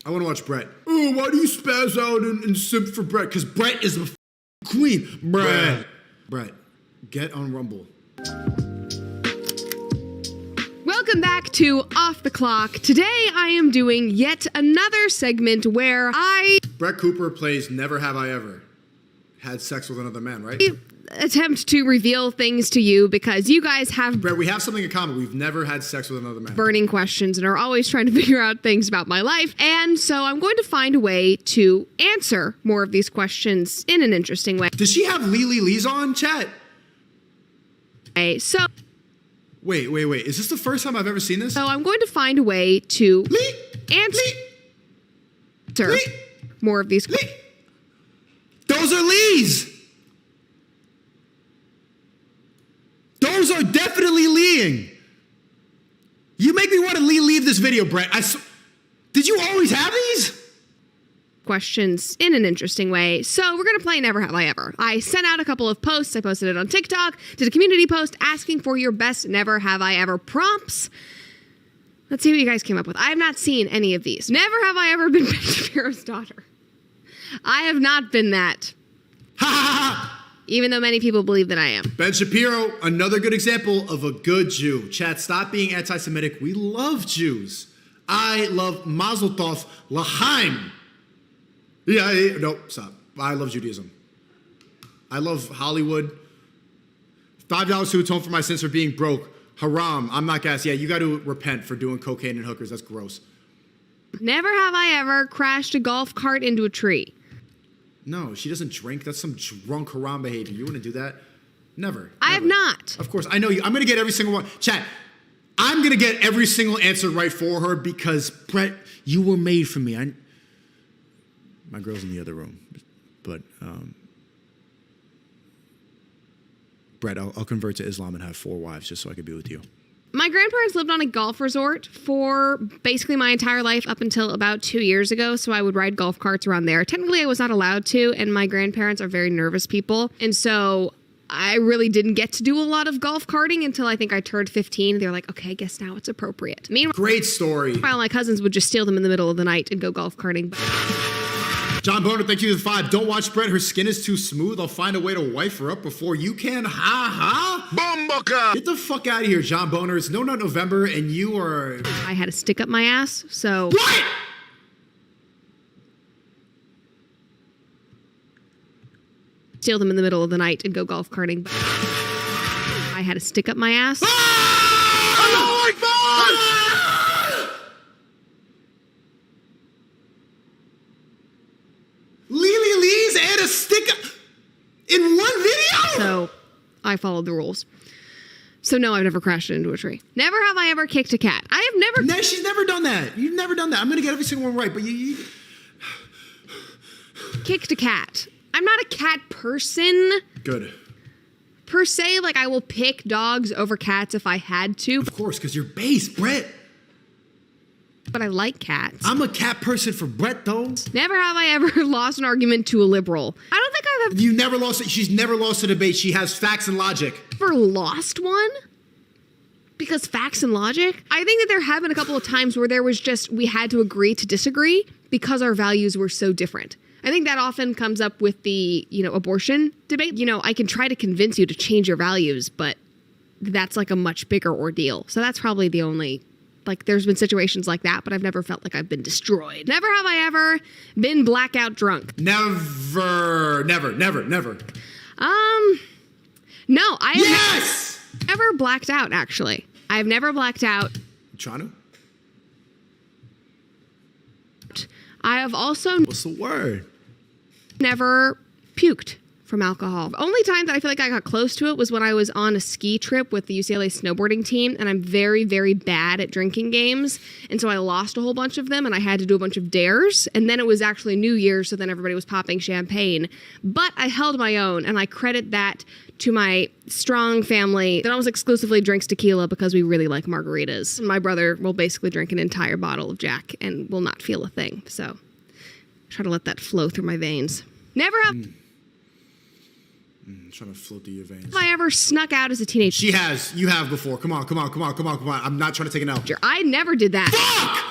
I want to watch Brett. Oh, why do you spaz out and simp for Brett? Because Brett is the queen. Brett, get on Rumble. Welcome back to Off the Clock. Today I am doing yet another segment where Brett Cooper plays Never Have I Ever had sex with another man, right? attempt to reveal things to you because you guys have Brett, we have something in common. We've never had sex with another man. Burning questions and are always trying to figure out things about my life. And so I'm going to find a way to answer more of these questions in an interesting way. Does she have Lee's on, chat? So Wait. Is this the first time I've ever seen this? So I'm going to find a way to answer more of these questions. Those are Lee's. Those are definitely Leeing. You make me want to leave this video, Brett. Did you always have these? Questions in an interesting way. So we're going to play Never Have I Ever. I sent out a couple of posts. I posted it on TikTok, did a community post asking for your best Never Have I Ever prompts. Let's see what you guys came up with. I have not seen any of these. Never have I ever been Ben Shapiro's daughter. I have not been that. Ha ha ha! Even though many people believe that I am. Ben Shapiro, another good example of a good Jew. Chat, stop being anti-Semitic. We love Jews. I love Mazel Tov L'chaim. Yeah, no, stop. I love Judaism. I love Hollywood. $5 to atone for my sins for being broke. Haram. I'm not gas. Yeah, you got to repent for doing cocaine and hookers. That's gross. Never have I ever crashed a golf cart into a tree. No, she doesn't drink. That's some drunk haram behavior. You wouldn't do that? Never. I have not. Of course. I know you. I'm going to get every single one. Chat, I'm going to get every single answer right for her because, Brett, you were made for me. My girl's in the other room. But, Brett, I'll convert to Islam and have 4 wives just so I could be with you. My grandparents lived on a golf resort for basically my entire life up until about 2 years ago, so I would ride golf carts around there. Technically, I was not allowed to, and my grandparents are very nervous people, and so I really didn't get to do a lot of golf karting until I think I turned 15. They were like, okay, I guess now it's appropriate. Great story. Meanwhile, my cousins would just steal them in the middle of the night and go golf karting. John Boner, thank you for the 5. Don't watch Brett. Her skin is too smooth. I'll find a way to wife her up before you can. Ha ha. Bomboka! Get the fuck out of here, John Boner. It's No Nut November, and you are... I had a stick up my ass, so... What? Steal them in the middle of the night and go golf karting. I had a stick up my ass. Oh my God! Lee's and a stick in one video? So I followed the rules. So no, I've never crashed into a tree. Never have I ever kicked a cat. I have never... No, she's never done that. You've never done that. I'm going to get every single one right, but you... Kicked a cat. I'm not a cat person. Good. Per se, like I will pick dogs over cats if I had to. Of course, because you're base, Brett. But I like cats. I'm a cat person for Brett, though. Never have I ever lost an argument to a liberal. I don't think I've You never lost it. She's never lost a debate. She has facts and logic. ever lost one. Because facts and logic. I think that there have been a couple of times where there was just, we had to agree to disagree because our values were so different. I think that often comes up with the, abortion debate. I can try to convince you to change your values, but that's like a much bigger ordeal. So that's probably the only... Like, there's been situations like that, but I've never felt like I've been destroyed. Never have I ever been blackout drunk. Never. No, I have Yes! never blacked out, actually. I've never blacked out. Trying to? I have also What's the word? never puked from alcohol. The only time that I feel like I got close to it was when I was on a ski trip with the UCLA snowboarding team, and I'm very, very bad at drinking games, and so I lost a whole bunch of them, and I had to do a bunch of dares, and then it was actually New Year's, so then everybody was popping champagne. But I held my own, and I credit that to my strong family that almost exclusively drinks tequila because we really like margaritas. My brother will basically drink an entire bottle of Jack and will not feel a thing, so I try to let that flow through my veins. Never have... Trying to float through your veins. Have I ever snuck out as a teenager? She has. You have before. Come on. I'm not trying to take an L. I never did that. Fuck!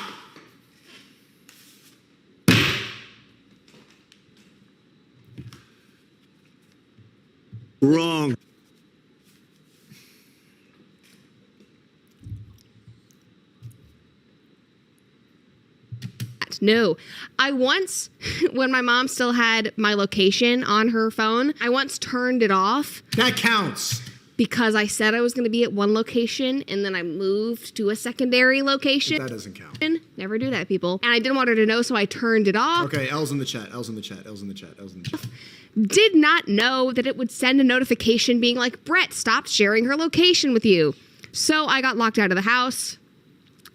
Wrong. No. I once, when my mom still had my location on her phone, I once turned it off That counts. because I said I was going to be at one location and then I moved to a secondary location. That doesn't count. Never do that, people. And I didn't want her to know, so I turned it off. Okay, L's in the chat. L's in the chat. L's in the chat. L's in the chat. Did not know that it would send a notification being like, Brett stopped sharing her location with you. So I got locked out of the house.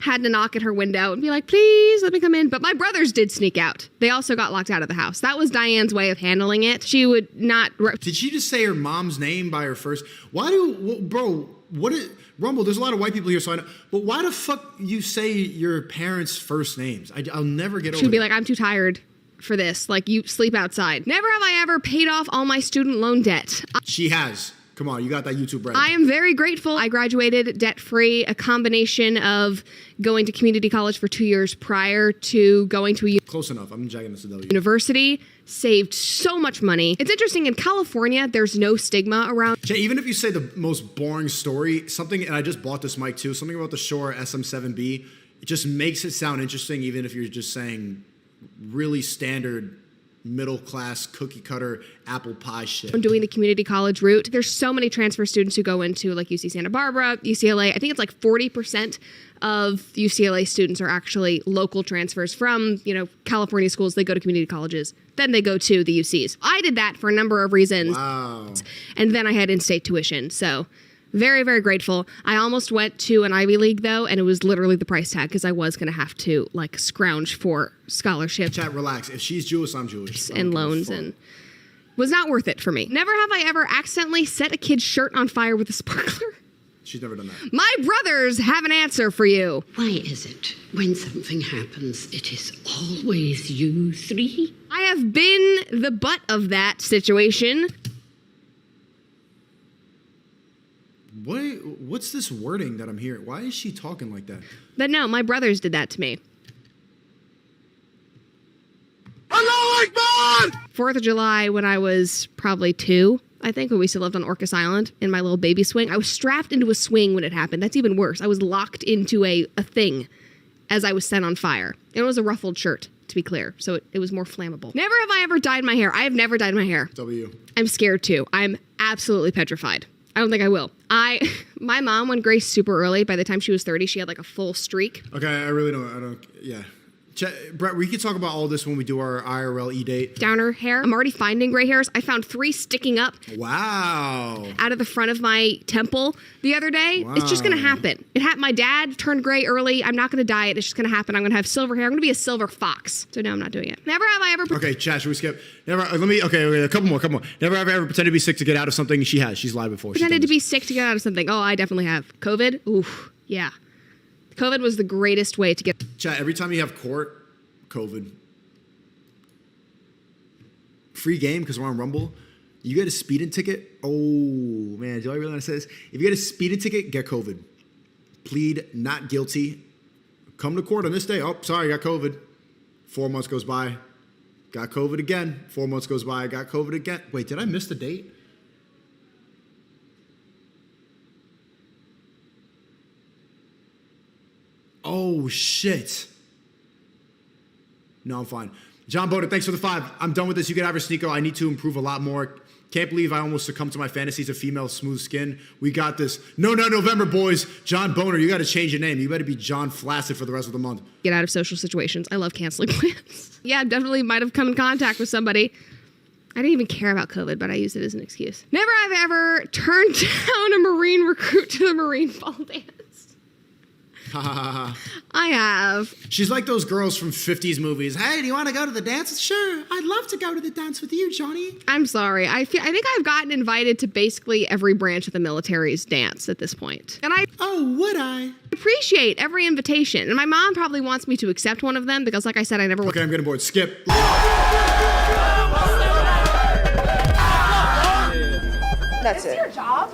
Had to knock at her window and be like, please let me come in. But my brothers did sneak out. They also got locked out of the house. That was Diane's way of handling it. She would not... Did she just say her mom's name by her first? Why do... Bro, what is... Rumble, there's a lot of white people here, so I know. But why the fuck you say your parents' first names? I'll never get over She'd be that. like, I'm too tired for this. Like, you sleep outside. Never have I ever paid off all my student loan debt. She has. Come on, you got that YouTube bread. I am very grateful. I graduated debt-free, a combination of going to community college for 2 years prior to going to a Close enough. I'm jacking this to W. university, saved so much money. It's interesting, in California, there's no stigma around. Jay, even if you say the most boring story, something, and I just bought this mic too, something about the Shure SM7B, it just makes it sound interesting, even if you're just saying really standard middle class cookie cutter apple pie shit. Doing the community college route. There's so many transfer students who go into like UC Santa Barbara, UCLA. I think it's like 40% of UCLA students are actually local transfers from, California schools. They go to community colleges. Then they go to the UCs. I did that for a number of reasons. Wow. And then I had in-state tuition. So very, very grateful. I almost went to an Ivy League though, and it was literally the price tag because I was going to have to like scrounge for scholarships. Chat, relax. If she's Jewish, I'm Jewish. And loans, and was not worth it for me. Never have I ever accidentally set a kid's shirt on fire with a sparkler. She's never done that. My brothers have an answer for you. Why is it when something happens, it is always you three? I have been the butt of that situation. What's this wording that I'm hearing? Why is she talking like that? But no, my brothers did that to me. Allahu Akbar! 4th of July when I was probably 2, I think, when we still lived on Orcas Island in my little baby swing. I was strapped into a swing when it happened. That's even worse. I was locked into a thing as I was set on fire. It was a ruffled shirt, to be clear, so it was more flammable. Never have I ever dyed my hair. I have never dyed my hair. W. I'm scared too. I'm absolutely petrified. I don't think I will. My mom went gray super early. By the time she was 30, she had like a full streak. Okay, I don't, yeah. Brett, we can talk about all this when we do our IRL e-date. Down her hair. I'm already finding gray hairs. I found 3 sticking up Wow. out of the front of my temple the other day. Wow. It's just going to happen. My dad turned gray early. I'm not going to dye it. It's just going to happen. I'm going to have silver hair. I'm going to be a silver fox. So no, I'm not doing it. Never have I ever... Okay, chat, should we skip? Okay, a couple more. Never have I ever pretended to be sick to get out of something. She has. She's lied before. pretended to be sick to get out of something. Oh, I definitely have. COVID? Oof. Yeah. COVID was the greatest way to get... Chat, every time you have court, COVID. Free game because we're on Rumble. You get a speeding ticket. Oh, man, do I really want to say this? If you get a speeding ticket, get COVID. Plead not guilty. Come to court on this day. Oh, sorry, I got COVID. 4 months goes by. Got COVID again. 4 months goes by. Got COVID again. Wait, did I miss the date? Oh, shit. No, I'm fine. John Boda, thanks for the 5. I'm done with this. You can have her, Sneako. I need to improve a lot more. Can't believe I almost succumbed to my fantasies of female smooth skin. We got this. No, November, boys. John Boner, you got to change your name. You better be John Flaccid for the rest of the month. Get out of social situations. I love canceling plans. Yeah, definitely might have come in contact with somebody. I didn't even care about COVID, but I used it as an excuse. Never have I ever turned down a Marine recruit to the Marine Ball dance. I have. She's like those girls from 50s movies. Hey, do you want to go to the dance? Sure, I'd love to go to the dance with you, Johnny. I'm sorry. I think I've gotten invited to basically every branch of the military's dance at this point. And I would I? appreciate every invitation. And my mom probably wants me to accept one of them because, like I said, I never... Okay, I'm getting bored. Skip. That's it. Your job?